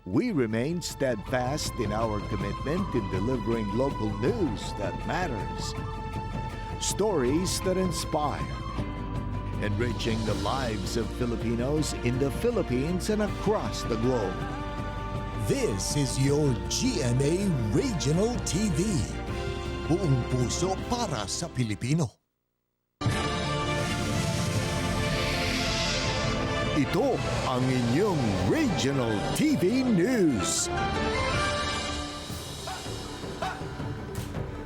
we remain steadfast in our commitment in delivering local news that matters. Stories that inspire. Enriching the lives of Filipinos in the Philippines and across the globe. This is your GMA Regional TV. Buong puso para sa Pilipino. Ito ang inyong Regional TV News.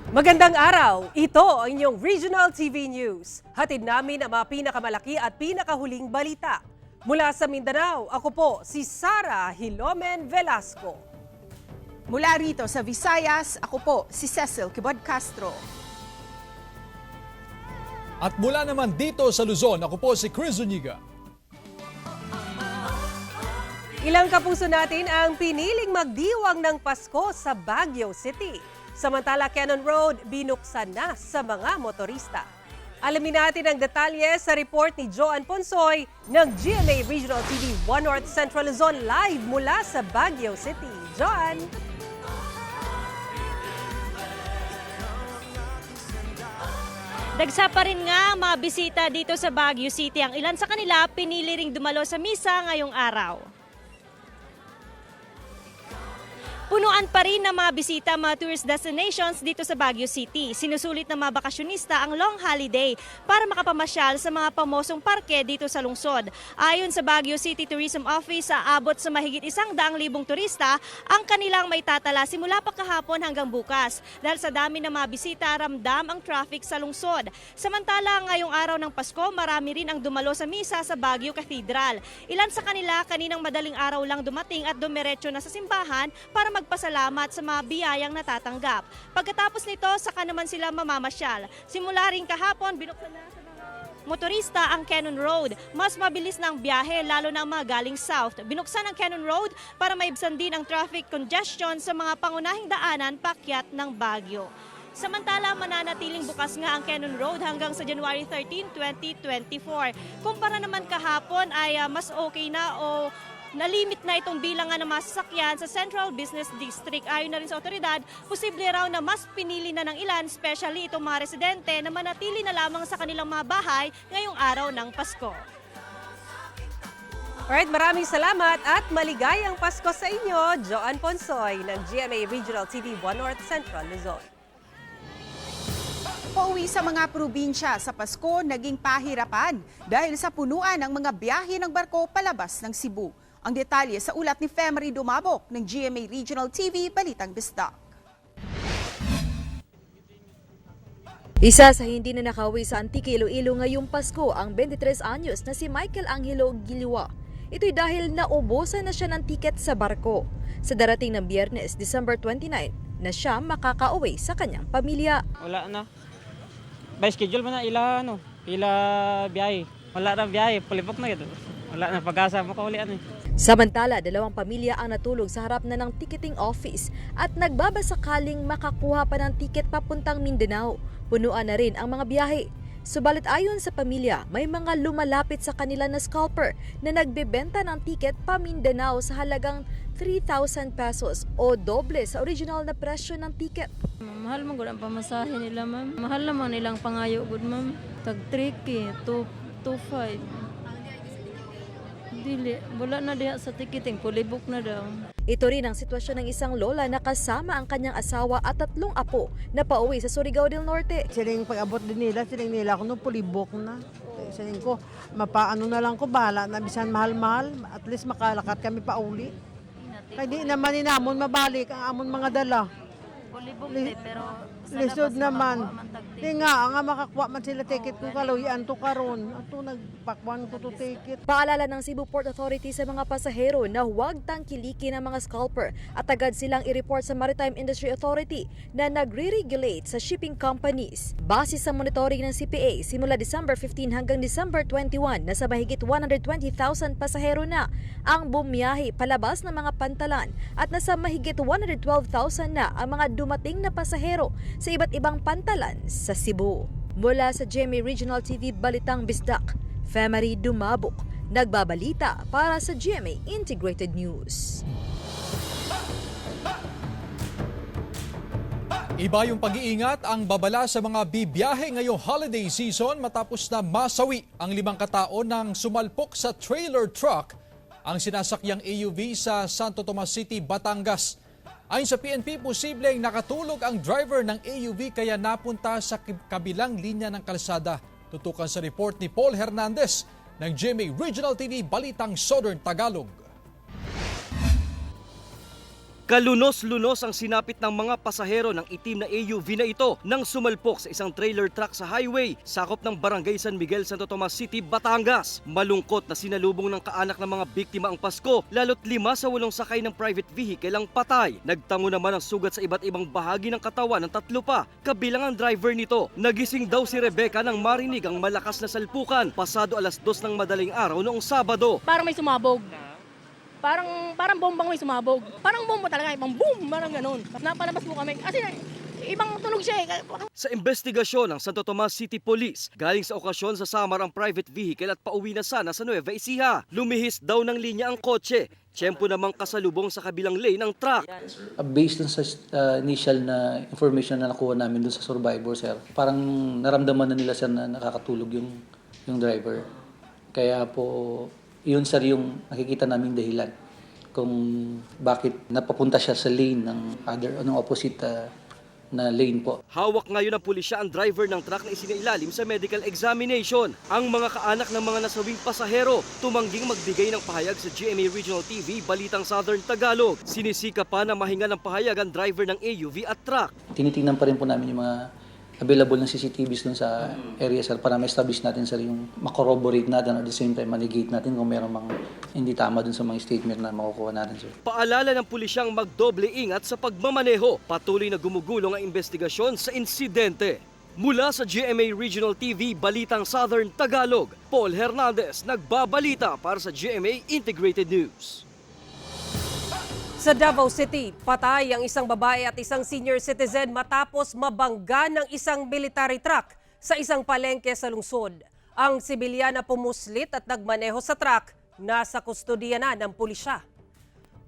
Magandang araw! Ito ang inyong Regional TV News. Hatid namin ang mga pinakamalaki at pinakahuling balita. Mula sa Mindanao, ako po si Sara Hilomen Velasco. Mula rito sa Visayas, ako po si Cecil Kibod Castro. At mula naman dito sa Luzon, ako po si Chris Zuniga. Ilang kapuso natin ang piniling magdiwang ng Pasko sa Baguio City. Samantala, Cannon Road binuksan na sa mga motorista. Alamin natin ang detalye sa report ni Joan Ponsoy ng GMA Regional TV 1 North Central Luzon live mula sa Baguio City. Joan! Dagsa pa rin nga ang mga bisita dito sa Baguio City. Ang ilan sa kanila pinili ring dumalo sa misa ngayong araw. Punuan pa rin ng mga bisita mga tourist destinations dito sa Baguio City. Sinusulit ng mga bakasyonista ang long holiday para makapamasyal sa mga pamosong parke dito sa lungsod. Ayon sa Baguio City Tourism Office, aabot sa mahigit 100,000 turista ang kanilang may tatala simula pa kahapon hanggang bukas. Dahil sa dami ng mga bisita, ramdam ang traffic sa lungsod. Samantala, ngayong araw ng Pasko, marami rin ang dumalo sa misa sa Baguio Cathedral. Ilan sa kanila kaninang madaling araw lang dumating at dumiretso na sa simbahan para magpasalamat sa mga biyayang natatanggap. Pagkatapos nito, saka naman sila mamamasyal. Simula rin kahapon, binuksan na sa mga motorista ang Cannon Road. Mas mabilis na ang biyahe, lalo na ang mga galing south. Binuksan ang Cannon Road para maibsan din ang traffic congestion sa mga pangunahing daanan paakyat ng Baguio. Samantala, mananatiling bukas nga ang Cannon Road hanggang sa January 13, 2024. Kumpara naman kahapon ay mas okay na o nalimit na itong bilangan ng mga sasakyan sa Central Business District. Ayon na rin sa otoridad, posible raw na mas pinili na ng ilan, especially itong mga residente, na manatili na lamang sa kanilang mga bahay ngayong araw ng Pasko. Alright, maraming salamat at maligayang Pasko sa inyo, Joan Ponsoy ng GMA Regional TV 1 North Central Luzon. Pauwi sa mga probinsya sa Pasko, naging pahirapan dahil sa punuan ng mga biyahe ng barko palabas ng Cebu. Ang detalye sa ulat ni Femery Dumabok ng GMA Regional TV, Balitang Bisdak. Isa sa hindi na nakauwi sa Antique Iloilo ngayong Pasko ang 23 anyos na si Michael Angelo Giliwa. Ito'y dahil naubusan na siya ng tiket sa barko. Sa darating ng Biyernes, December 29, na siya makakauwi sa kanyang pamilya. Wala na. By schedule mo na ila biyahe. Wala na biyahe, palibok na ito. Wala na pag-asa mo kaulian eh. Samantala, 2 pamilya ang natulog sa harap na ng ticketing office at nagbabasakaling makakuha pa ng tiket papuntang Mindanao. Punuan na rin ang mga biyahe. Subalit ayon sa pamilya, may mga lumalapit sa kanila na scalper na nagbebenta ng tiket pa Mindanao sa halagang 3,000 pesos o doble sa original na presyo ng tiket. Mahal mo ang pamasahe nila, ma'am. Mahal naman nilang pangayo, good ma'am. Tag 3K, 2.5. Dili, wala na diha sa ticketing, pulibok na daw. Ito rin ang sitwasyon ng isang lola na kasama ang kanyang asawa at 3 apo na pauwi sa Surigao del Norte. Siling pag-abot din nila, siling nila ako nung pulibok na. Siling ko, mapaano na lang ko, bahala na bisan mahal-mahal, at least makalakat kami pa uli. Kaya di naman inamon mabalik ang amon mga dala. Pulibok pero lisod naman. Di nga makakuha man sila ticket kung kaluyan to karon. Ato nagpakwan ko to ticket. Paalala ng Cebu Port Authority sa mga pasahero na huwag tangkilikin ang mga scalper at agad silang i-report sa Maritime Industry Authority na nagre-regulate sa shipping companies. Base sa monitoring ng CPA, simula December 15 hanggang December 21, nasa mahigit 120,000 pasahero na ang bumiyahe palabas ng mga pantalan at nasa mahigit 112,000 na ang mga dumating na pasahero sa iba't ibang pantalan sa Cebu. Mula sa GMA Regional TV Balitang Bisdak, Femery Dumabok, nagbabalita para sa GMA Integrated News. Iba yung pag-iingat ang babala sa mga bibiyahe ngayong holiday season matapos na masawi ang 5 katao nang sumalpok sa trailer truck ang sinasakyang AUV sa Santo Tomas City, Batangas. Ayon sa PNP, posibleng nakatulog ang driver ng AUV kaya napunta sa kabilang linya ng kalsada. Tutukan sa report ni Paul Hernandez ng GMA Regional TV Balitang Southern Tagalog. Kalunos-lunos ang sinapit ng mga pasahero ng itim na AUV na ito nang sumalpok sa isang trailer truck sa highway sakop ng Barangay San Miguel, Santo Tomas City, Batangas. Malungkot na sinalubong ng kaanak ng mga biktima ang Pasko, lalo't 5 sa 8 sakay ng private vehicle ang patay. Nagtango naman ang sugat sa iba't ibang bahagi ng katawan ng 3 pa, kabilang ang driver nito. Nagising daw si Rebecca nang marinig ang malakas na salpukan pasado 2:00 ng madaling araw noong Sabado. Parang may sumabog. Parang bombang may sumabog. Parang bomba talaga, ibang boom, parang ganun. Napalabas mo kami. Kasi ibang tunog siya eh. Sa investigasyon ng Santo Tomas City Police, galing sa okasyon sa Samar ang private vehicle at pauwi na sana sa Nueva Ecija. Lumihis daw ng linya ang kotse. Tiyempo namang kasalubong sa kabilang lane ng truck. Based sa initial na information na nakuha namin dun sa survivor, sir, parang naramdaman na nila, sir, na nakakatulog yung driver. Kaya po, yun, sir, yung nakikita naming dahilan kung bakit napapunta siya sa lane ng opposite na lane po. Hawak ngayon ng pulisya ang driver ng truck na isinailalim sa medical examination. Ang mga kaanak ng mga nasawing pasahero tumangging magbigay ng pahayag sa GMA Regional TV Balitang Southern Tagalog. Sinisika pa na mahinga ng pahayag ang driver ng AUV at truck. Tinitingnan pa rin po namin yung mga available ng CCTVs dun sa area, sir, para ma-establish natin, sir, yung makorroborate natin at the same time manigate natin kung meron mga hindi tama dun sa mga statement na makukuha natin, sir. Paalala ng pulisyang magdoble ingat sa pagmamaneho. Patuloy na gumugulong ang investigasyon sa insidente. Mula sa GMA Regional TV Balitang Southern Tagalog, Paul Hernandez nagbabalita para sa GMA Integrated News. Sa Davao City, patay ang isang babae at isang senior citizen matapos mabangga ng isang military truck sa isang palengke sa lungsod. Ang sibilyan na pumuslit at nagmaneho sa truck, nasa kustodiya na ng pulisya.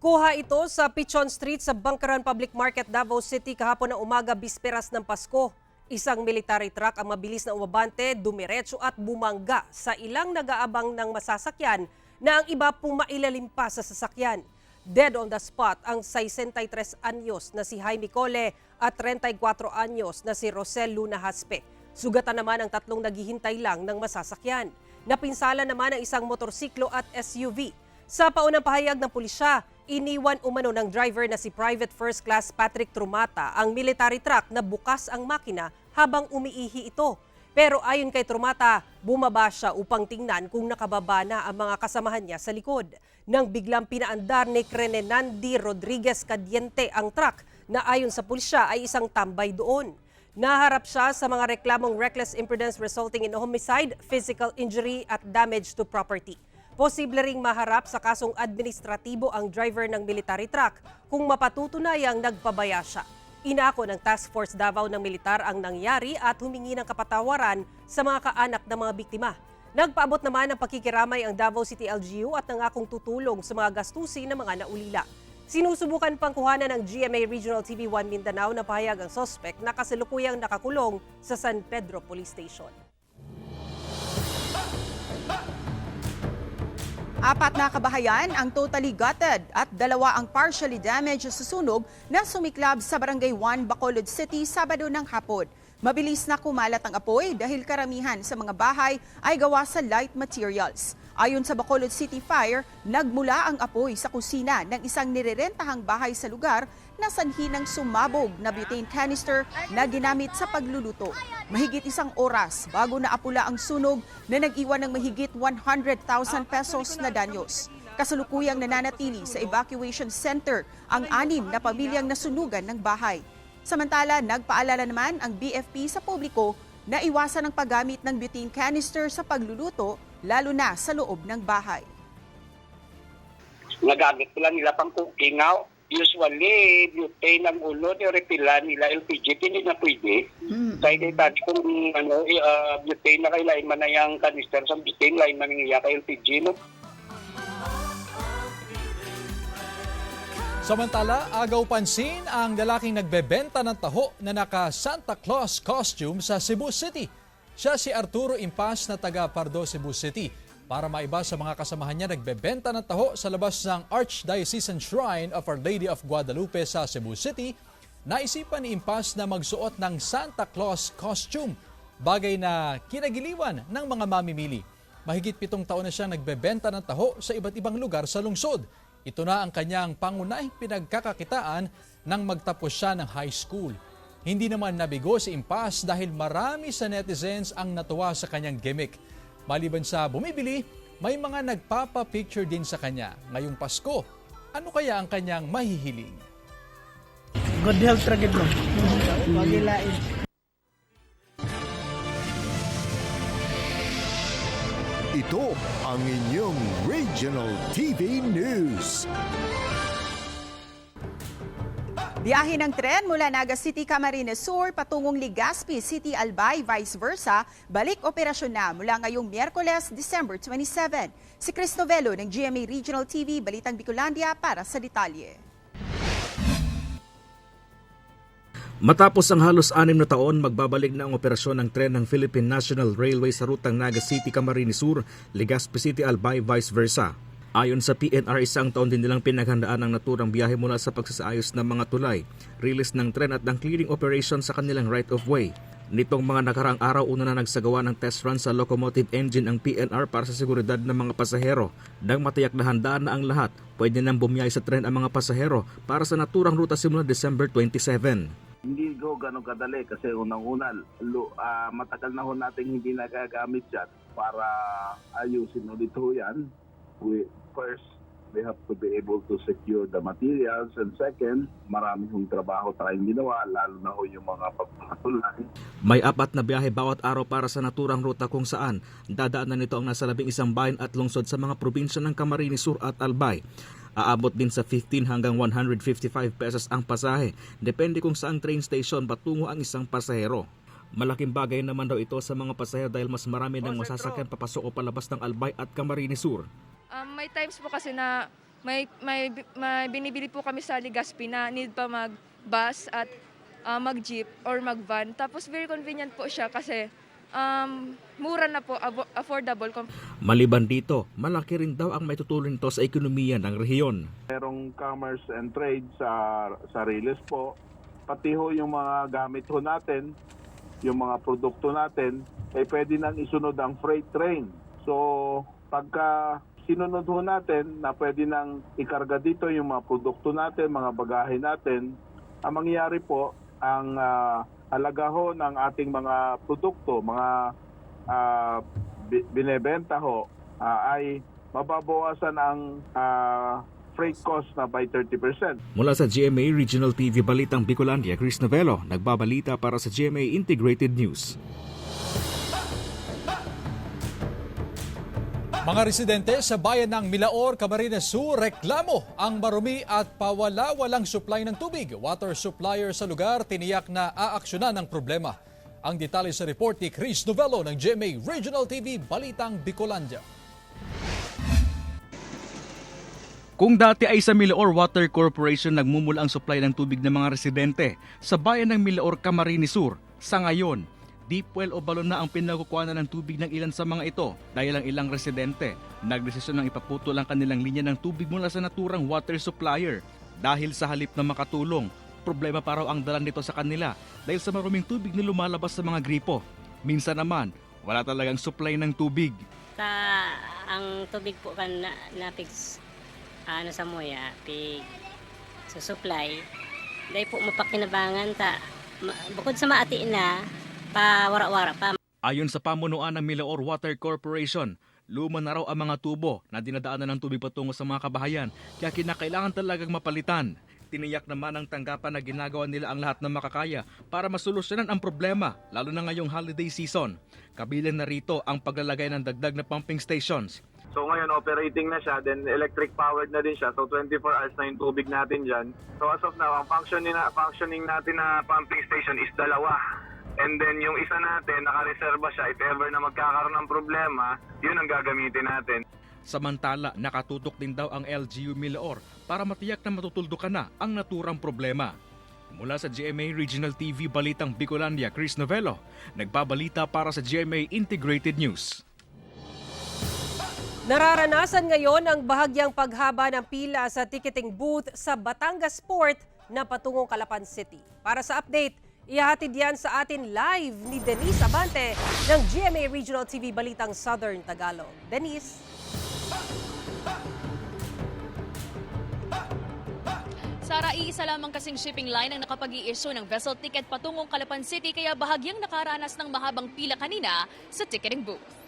Kuha ito sa Pichon Street sa Bangkaran Public Market, Davao City kahapon ng umaga, bisperas ng Pasko. Isang military truck ang mabilis na umabante, dumiretso at bumangga sa ilang nag-aabang ng masasakyan na ang iba pumailalim pa sa sasakyan. Dead on the spot ang 63 anyos na si Jaime Cole at 34 anyos na si Rosel Luna Haspe. Sugatan naman ang 3 naghihintay lang ng masasakyan. Napinsala naman ang isang motorsiklo at SUV. Sa paunang pahayag ng pulisya, iniwan umano ng driver na si Private First Class Patrick Trumata ang military truck na bukas ang makina habang umiihi ito. Pero ayon kay Trumata, bumaba siya upang tingnan kung nakababa na ang mga kasamahan niya sa likod. Nang biglang pinaandar ni Crenenandi Rodriguez Cadiente ang truck na ayon sa pulisya ay isang tambay doon. Naharap siya sa mga reklamong reckless imprudence resulting in homicide, physical injury at damage to property. Posible ring maharap sa kasong administratibo ang driver ng military truck kung mapatutunayang nagpabaya siya. Inako ng Task Force Davao ng militar ang nangyari at humingi ng kapatawaran sa mga kaanak ng mga biktima. Nagpaabot naman ng pakikiramay ang Davao City LGU at nangakong tutulong sa mga gastusin ng mga naulila. Sinusubukan pang kuhanan ng GMA Regional TV 1 Mindanao na pahayag ang sospek na kasalukuyang nakakulong sa San Pedro Police Station. 4 na kabahayan ang totally gutted at 2 ang partially damaged sa sunog na sumiklab sa Barangay 1, Bacolod City, Sabado ng hapon. Mabilis na kumalat ang apoy dahil karamihan sa mga bahay ay gawa sa light materials. Ayon sa Bacolod City Fire, nagmula ang apoy sa kusina ng isang nirerentahang bahay sa lugar na sanhi ng sumabog na butane canister na ginamit sa pagluluto. Mahigit 1 oras bago naapula ang sunog na nag-iwan ng mahigit 100,000 pesos na danyos. Kasalukuyang nananatili sa evacuation center ang 6 na pamilyang nasunugan ng bahay. Samantala, nagpaalala naman ang BFP sa publiko na iwasan ang paggamit ng butane canister sa pagluluto, lalo na sa loob ng bahay. Nagamit lang nila pang cooking out. Usually, butane ang ulo, repilan nila LPG, hindi na pwede. Kaya tadi kung butane na kailangan man na yung canister sa butane, lain man nga kay LPG, no? Samantala, agaw pansin ang lalaking nagbebenta ng taho na naka-Santa Claus costume sa Cebu City. Siya si Arturo Impas na taga Pardo, Cebu City. Para maiba sa mga kasamahan niya, nagbebenta ng taho sa labas ng Archdiocesan Shrine of Our Lady of Guadalupe sa Cebu City. Naisipan ni Impas na magsuot ng Santa Claus costume, bagay na kinagiliwan ng mga mamimili. Mahigit 7 taon na siyang nagbebenta ng taho sa iba't ibang lugar sa lungsod. Ito na ang kanyang pangunahing pinagkakakitaan nang magtapos siya ng high school. Hindi naman nabigo si Impas dahil marami sa netizens ang natuwa sa kanyang gimmick. Maliban sa bumibili, may mga nagpapa-picture din sa kanya. Ngayong Pasko, ano kaya ang kanyang mahihiling? Good health ra gid mo. Pagilain. Ito ang inyong Regional TV News. Biyahe ng tren mula Naga City, Camarines Sur patungong Legazpi City, Albay, vice versa, balik operasyon na mula ngayong Miyerkules, December 27. Si Chris Novello ng GMA Regional TV, Balitang Bicolandia para sa detalye. Matapos ang halos 6 na taon, magbabalik na ang operasyon ng tren ng Philippine National Railway sa rutang Naga City, Camarines Sur, Legazpi City, Albay, vice versa. Ayon sa PNR, 1 taon din nilang pinaghandaan ang naturang biyahe mula sa pagsasaayos ng mga tulay, release ng tren at ng clearing operation sa kanilang right-of-way. Nitong mga nakaraang araw, una na nagsagawa ng test run sa locomotive engine ang PNR para sa seguridad ng mga pasahero. Nang matiyak na handaan na ang lahat, pwede nang bumiyahe sa tren ang mga pasahero para sa naturang ruta simula December 27. Hindi ko gano'ng kadali kasi unang-una, matagal na ho natin hindi nagagamit yan para ayusin ulit ho yan. First, we have to be able to secure the materials, and second, marami hong trabaho tayong ginawa, lalo na ho yung mga pagpapatulan. May 4 na biyahe bawat araw para sa naturang ruta kung saan dadaanan nito ang nasa 11 bayan at lungsod sa mga probinsya ng Camarines Sur at Albay. Aabot din sa 15 hanggang 155 pesos ang pasahe, depende kung saang train station patungo ang isang pasahero. Malaking bagay naman daw ito sa mga pasahero dahil mas marami ng masasakyan papasok o palabas ng Albay at Camarines Sur. May times po kasi na may binibili po kami sa Legazpi na need pa mag-bus at mag-jeep or mag-van. Tapos very convenient po siya kasi mura na po, affordable. Maliban dito, malaki rin daw ang maitutulong nito sa ekonomiya ng rehiyon. Merong commerce and trade sa Riles po, pati ho yung mga gamit ho natin, yung mga produkto natin, ay pwede nang isunod ang freight train. So, pagka sinunod ho natin na pwede nang ikarga dito yung mga produkto natin, mga bagahe natin, ang mangyayari po, ang halaga ho ng ating mga produkto, mga binebenta ho, ay mababawasan ang freight cost na by 30%. Mula sa GMA Regional TV Balitang Bicolandia, Chris Novello, nagbabalita para sa GMA Integrated News. Mga residente sa bayan ng Milaor, Camarines Sur, reklamo ang marumi at pawala-walang supply ng tubig. Water supplier sa lugar tiniyak na aaksyonan ang problema. Ang detalye sa report ni Chris Novello ng GMA Regional TV Balitang Bicolandia. Kung dati ay sa Milaor Water Corporation nagmumula ang supply ng tubig ng mga residente sa bayan ng Milaor, Camarines Sur, sa ngayon, deep well o balon na ang pinagkukuhanan ng tubig ng ilan sa mga ito dahil ang ilang residente nagdesisyon ng ipaputol ang kanilang linya ng tubig mula sa naturang water supplier dahil sa halip na makatulong. Problema pa raw ang dala nito sa kanila dahil sa maruming tubig na lumalabas sa mga gripo. Minsan naman, wala talagang supply ng tubig. Ang tubig po kan na-fix sa moya, pig supply, dahil po mapakinabangan bukod sa maati na, wara-wara pa. Ayon sa pamunuan ng Milaor Water Corporation, luma na raw ang mga tubo na dinadaanan ng tubig patungo sa mga kabahayan kaya kinakailangan talagang mapalitan. Tiniyak naman ng tanggapan na ginagawa nila ang lahat ng makakaya para masolusyonan ang problema lalo na ngayong holiday season. Kabilang na rito ang paglalagay ng dagdag na pumping stations. So ngayon operating na siya, then electric powered na din siya. So 24 hours na yung tubig natin dyan. So as of now, ang functioning natin na pumping station is 2. And then yung isa natin, nakareserba siya. If ever na magkakaroon ng problema, yun ang gagamitin natin. Samantala, nakatutok din daw ang LGU Milaor para matiyak na matutuldukan na ang naturang problema. Mula sa GMA Regional TV Balitang Bicolandia, Chris Novello, nagbabalita para sa GMA Integrated News. Nararanasan ngayon ang bahagyang paghaba ng pila sa ticketing booth sa Batangas Port na patungong Calapan City. Para sa update, ihahatid yan sa atin live ni Denise Abante ng GMA Regional TV Balitang Southern Tagalog. Denise? Sara, iisa lamang kasing shipping line ang nakapag-i-issue ng vessel ticket patungong Calapan City kaya bahagyang nakaranas ng mahabang pila kanina sa ticketing booth.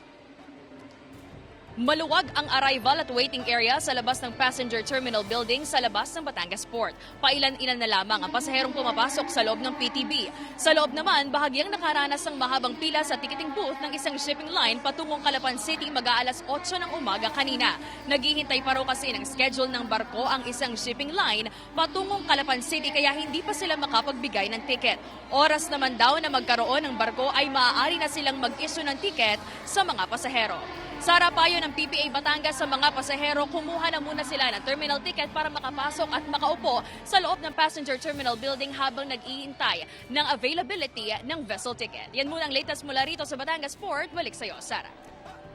Maluwag ang arrival at waiting area sa labas ng passenger terminal building sa labas ng Batangas Port. Pailan-ilan na lamang ang pasaherong pumapasok sa loob ng PTB. Sa loob naman, bahagyang nakaranas ng mahabang pila sa ticketing booth ng isang shipping line patungong Calapan City mag-aalas 8 ng umaga kanina. Naghihintay pa raw kasi ng schedule ng barko ang isang shipping line patungong Calapan City kaya hindi pa sila makapagbigay ng ticket. Oras naman daw na magkaroon ng barko ay maaari na silang mag-issue ng ticket sa mga pasahero. Sara, payo ng PPA Batangas sa mga pasahero, kumuha na muna sila ng terminal ticket para makapasok at makaupo sa loob ng passenger terminal building habang nag-iintay ng availability ng vessel ticket. Yan muna ang latest mula rito sa Batangas Port. Balik sa iyo, Sara.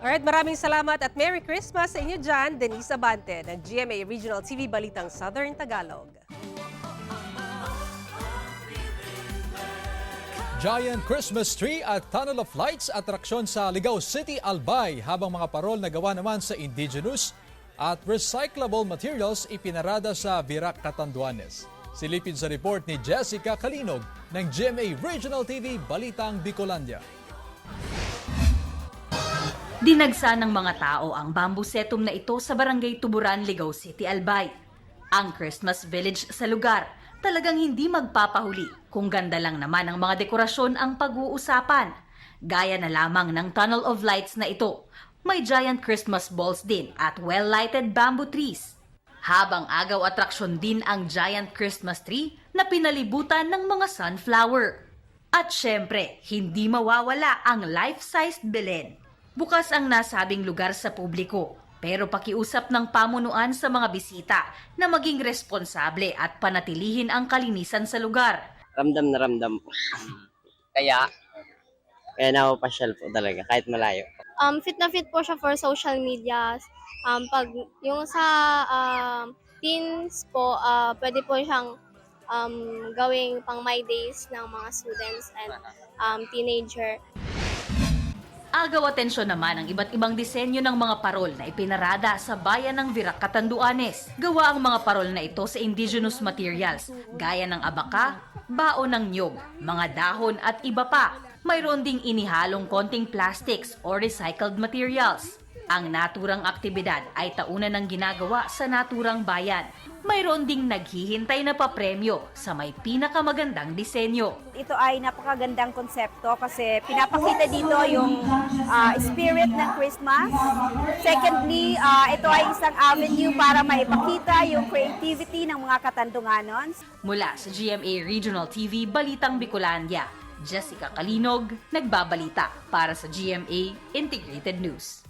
Alright, maraming salamat at Merry Christmas sa inyo dyan, Denise Abante ng GMA Regional TV Balitang Southern Tagalog. Giant Christmas tree at tunnel of lights atraksyon sa Ligao City, Albay habang mga parol na gawa naman sa indigenous at recyclable materials ipinarada sa Virac, Catanduanes. Silipin sa report ni Jessica Kalinog ng GMA Regional TV Balitang Bicolandia. Dinagsa ng mga tao ang bamboo setum na ito sa Barangay Tuburan, Ligao City, Albay. Ang Christmas village sa lugar talagang hindi magpapahuli kung ganda lang naman ang mga dekorasyon ang pag-uusapan. Gaya na lamang ng tunnel of lights na ito. May giant Christmas balls din at well-lighted bamboo trees. Habang agaw atraksyon din ang giant Christmas tree na pinalibutan ng mga sunflower. At syempre, hindi mawawala ang life-sized Belen. Bukas ang nasabing lugar sa publiko. Pero pakiusap ng pamunuan sa mga bisita na maging responsable at panatilihin ang kalinisan sa lugar. Ramdam na ramdam po. Kaya napapasyal po talaga kahit malayo. Fit na fit po siya for social media. Pag yung sa teens po, pwede po siyang gawing pang my days ng mga students and teenager. Agaw atensyon naman ang iba't ibang disenyo ng mga parol na ipinarada sa bayan ng Virac, Catanduanes. Gawa ang mga parol na ito sa indigenous materials, gaya ng abaka, baon ng nyog, mga dahon at iba pa. Mayroon ding inihalong konting plastics o recycled materials. Ang naturang aktibidad ay taunan ng ginagawa sa naturang bayan. Mayroon ding naghihintay na papremyo sa may pinakamagandang disenyo. Ito ay napakagandang konsepto kasi pinapakita dito yung spirit ng Christmas. Secondly, ito ay isang avenue para maipakita yung creativity ng mga Katandunganons. Mula sa GMA Regional TV Balitang Bicolandia, Jessica Kalinog, nagbabalita para sa GMA Integrated News.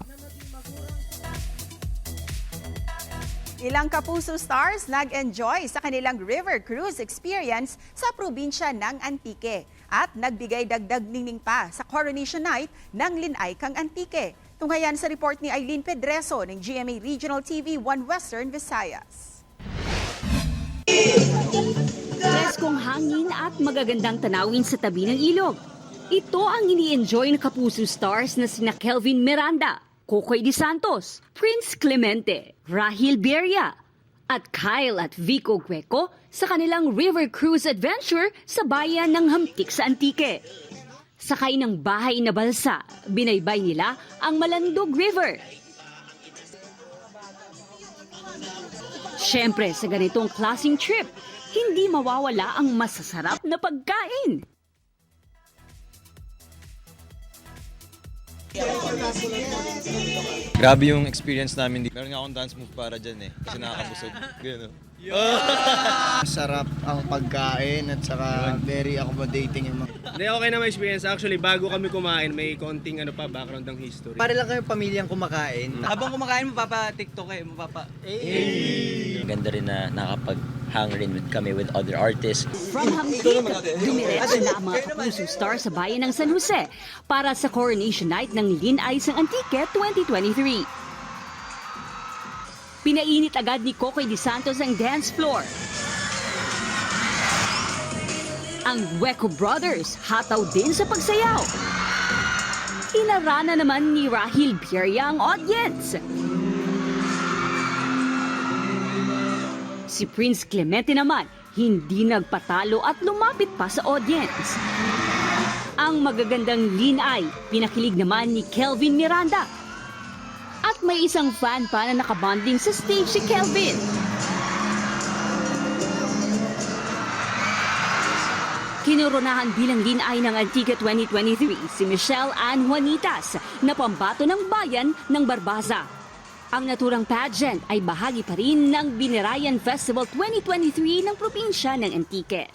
Ilang Kapuso stars nag-enjoy sa kanilang river cruise experience sa probinsya ng Antique at nagbigay dagdag ningning pa sa coronation night ng Linay Kang Antique. Tunghayan sa report ni Eileen Pedreso ng GMA Regional TV 1 Western Visayas. Preskong hangin at magagandang tanawin sa tabi ng ilog. Ito ang ini-enjoy ng Kapuso stars na sina Kelvin Miranda, Kokoy De Santos, Prince Clemente, Rahil Beria, at Kyle at Vico Gueco sa kanilang river cruise adventure sa bayan ng Hamtik sa Antique. Sakay ng bahay na balsa, binaybay nila ang Malandog River. Siyempre sa ganitong klaseng trip, hindi mawawala ang masasarap na pagkain. Grabe yung experience namin. Meron nga akong dance move para dyan eh. Kasi nakakabusog. Ganun. Sarap ang pagkain at saka very accommodating yung mga... Hindi, okay na may experience. Actually, bago kami kumain, may konting background ng history. Para lang kayo pamilyang kumakain. Habang kumakain, mapapa-tiktok eh. Ganda rin na nakapag-hang rin kami with other artists. From Hamkik, dumiretso na ang mga Kapuso Stars sa bayan ng San Jose para sa Coronation Night ng Lin Ay Sang Antique 2023. Pinainit agad ni Kokoy De Santos ang dance floor. Ang Hueco Brothers hataw din sa pagsayaw. Inarana naman ni Rahil Pieria ang audience. Si Prince Clemente naman hindi nagpatalo at lumapit pa sa audience. Ang magagandang Lin Ay pinakilig naman ni Kelvin Miranda. At may isang fan pa na nakabonding sa stage si Kelvin. Kinoronahan bilang Lin Ay ng Antique 2023 si Michelle Ann Juanitas na pambato ng bayan ng Barbaza. Ang naturang pageant ay bahagi pa rin ng Binirayan Festival 2023 ng probinsya ng Antique.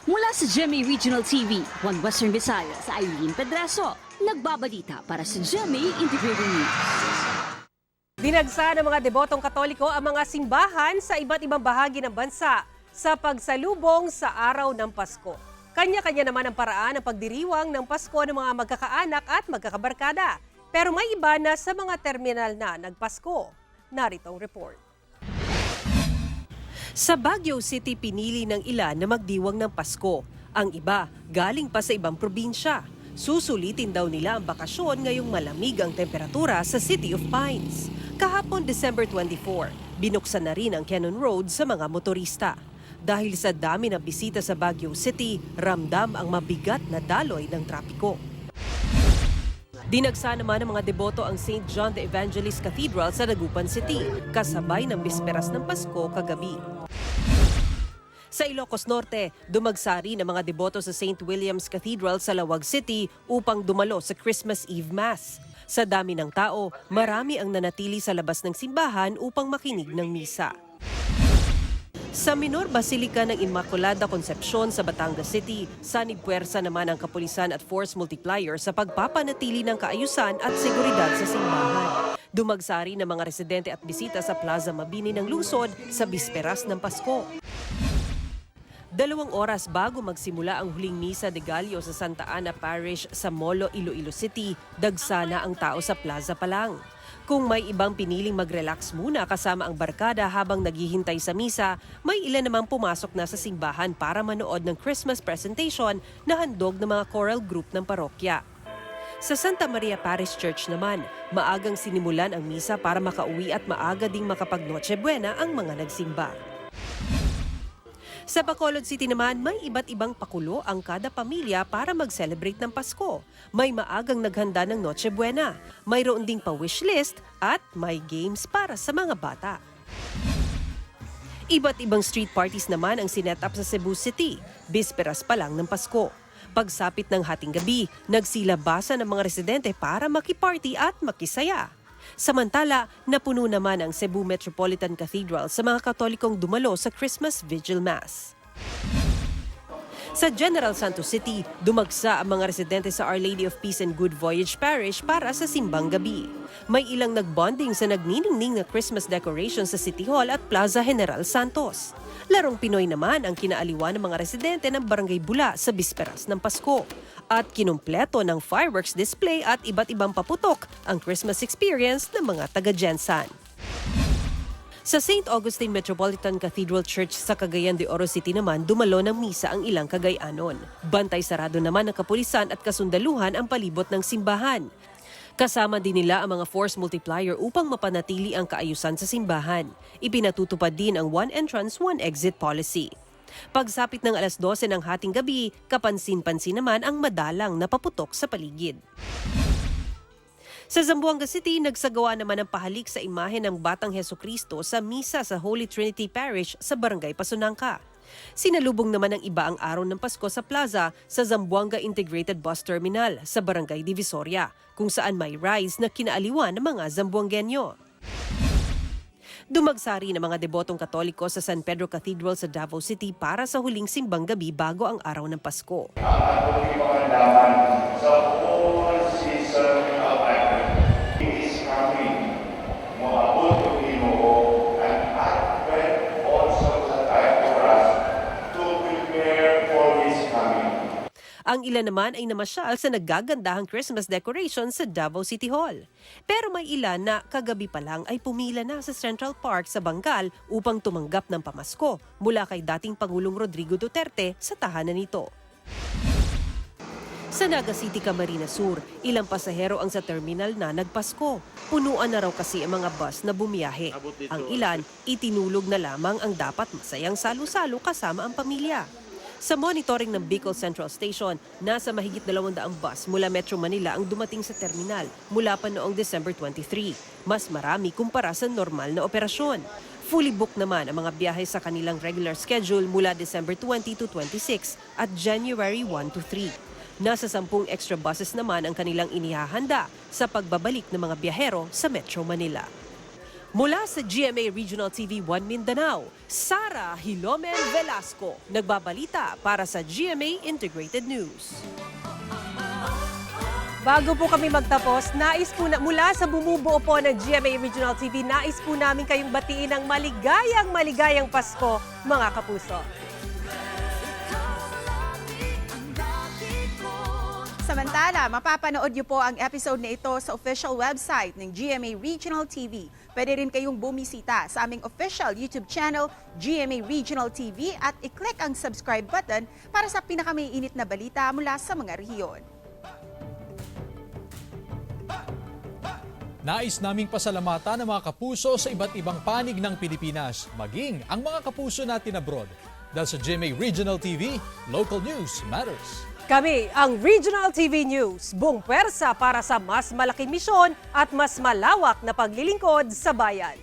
Mula sa GMA Regional TV, One Western Visayas, Eileen Pedreso, nagbabalita para sa GMA Integrated News. Dinagsa ng mga debotong Katoliko ang mga simbahan sa iba't ibang bahagi ng bansa sa pagsalubong sa araw ng Pasko. Kanya-kanya naman ang paraan ng pagdiriwang ng Pasko ng mga magkakaanak at magkakabarkada. Pero may iba na sa mga terminal na nagpasko. Narito ang report. Sa Baguio City, pinili ng ilan na magdiwang ng Pasko. Ang iba, galing pa sa ibang probinsya. Susulitin daw nila ang bakasyon ngayong malamig ang temperatura sa City of Pines. Kahapon December 24, binuksan na rin ang Cannon Road sa mga motorista. Dahil sa dami ng bisita sa Baguio City, ramdam ang mabigat na daloy ng trapiko. Dinagsa naman ng mga deboto ang St. John the Evangelist Cathedral sa Dagupan City, kasabay ng bisperas ng Pasko kagabi. Sa Ilocos Norte, dumagsa rin ang mga deboto sa St. William's Cathedral sa Lawag City upang dumalo sa Christmas Eve Mass. Sa dami ng tao, marami ang nanatili sa labas ng simbahan upang makinig ng misa. Sa Minor Basilica ng Immaculada Concepcion sa Batangas City, sanib-puwersa naman ang kapulisan at force multiplier sa pagpapanatili ng kaayusan at seguridad sa simbahan. Dumagsa rin ang mga residente at bisita sa Plaza Mabini ng lungsod sa bisperas ng Pasko. 2 oras bago magsimula ang huling misa de Gallo sa Santa Ana Parish sa Molo, Iloilo City, dagsa na ang tao sa plaza pa lang. Kung may ibang piniling mag-relax muna kasama ang barkada habang naghihintay sa misa, may ilan namang pumasok na sa simbahan para manood ng Christmas presentation na handog ng mga choral group ng parokya. Sa Santa Maria Parish Church naman, maagang sinimulan ang misa para makauwi at maaga ding makapag-Noche Buena ang mga nagsimba. Sa Bacolod City naman, may iba't ibang pakulo ang kada pamilya para mag-celebrate ng Pasko. May maagang naghanda ng Noche Buena, mayroon ding pa-wishlist at may games para sa mga bata. Iba't ibang street parties naman ang sinet up sa Cebu City, bisperas pa lang ng Pasko. Pagsapit ng hating gabi, nagsilabasan ng mga residente para makiparty at makisaya. Samantala, napuno naman ang Cebu Metropolitan Cathedral sa mga Katolikong dumalo sa Christmas Vigil Mass. Sa General Santos City, dumagsa ang mga residente sa Our Lady of Peace and Good Voyage Parish para sa simbang gabi. May ilang nagbonding sa nagniningning na Christmas decorations sa City Hall at Plaza General Santos. Larong Pinoy naman ang kinaaliwan ng mga residente ng Barangay Bula sa bisperas ng Pasko. At kinumpleto ng fireworks display at iba't ibang paputok ang Christmas experience ng mga taga-Gensan. Sa St. Augustine Metropolitan Cathedral Church sa Cagayan de Oro City naman, dumalo ng misa ang ilang Cagayanon. Bantay sarado naman ng kapulisan at kasundaluhan ang palibot ng simbahan. Kasama din nila ang mga force multiplier upang mapanatili ang kaayusan sa simbahan. Ipinatutupad din ang one entrance, one exit policy. Pagsapit ng alas 12 ng hating gabi, kapansin-pansin naman ang madalang na paputok sa paligid. Sa Zamboanga City, nagsagawa naman ng pahalik sa imahe ng Batang Hesukristo sa misa sa Holy Trinity Parish sa Barangay Pasunangka. Sinalubong naman ng iba ang araw ng Pasko sa plaza sa Zamboanga Integrated Bus Terminal sa Barangay Divisoria, kung saan may rides na kinaaliwan ng mga Zamboangenyo. Dumagsari ng mga debotong Katoliko sa San Pedro Cathedral sa Davao City para sa huling simbang gabi bago ang araw ng Pasko. Sa whole season of Advent, it is coming. Moabot yung Ginoo, and Advent also is a time for us to prepare for His coming. Ang ilan naman ay namasyal sa naggagandahang Christmas decoration sa Davao City Hall. Pero may ilan na kagabi pa lang ay pumila na sa Central Park sa Bangal upang tumanggap ng pamasko mula kay dating Pangulong Rodrigo Duterte sa tahanan nito. Sa Naga City, Camarines Sur, ilang pasahero ang sa terminal na nagpasko. Punuan na raw kasi ang mga bus na bumiyahe. Ang ilan, itinulog na lamang ang dapat masayang salo-salo kasama ang pamilya. Sa monitoring ng Bicol Central Station, nasa mahigit 200 bus mula Metro Manila ang dumating sa terminal mula pa noong December 23. Mas marami kumpara sa normal na operasyon. Fully booked naman ang mga biyahe sa kanilang regular schedule mula December 20 to 26 at January 1 to 3. Nasa 10 extra buses naman ang kanilang inihahanda sa pagbabalik ng mga biyahero sa Metro Manila. Mula sa GMA Regional TV 1 Mindanao, Sara Hilomen Velasco, nagbabalita para sa GMA Integrated News. Bago po kami magtapos, nais po na, mula sa bumubuo po ng GMA Regional TV, nais po namin kayong batiin ng maligayang Pasko, mga kapuso. Samantala, mapapanood niyo po ang episode na ito sa official website ng GMA Regional TV. Pwede rin kayong bumisita sa aming official YouTube channel, GMA Regional TV, at i-click ang subscribe button para sa pinakamaiinit na balita mula sa mga rehiyon. Nais naming pasalamatan ang mga kapuso sa iba't ibang panig ng Pilipinas, maging ang mga kapuso natin abroad. Dahil sa GMA Regional TV, local news matters. Kami ang Regional TV News, buong pwersa para sa mas malaking misyon at mas malawak na paglilingkod sa bayan.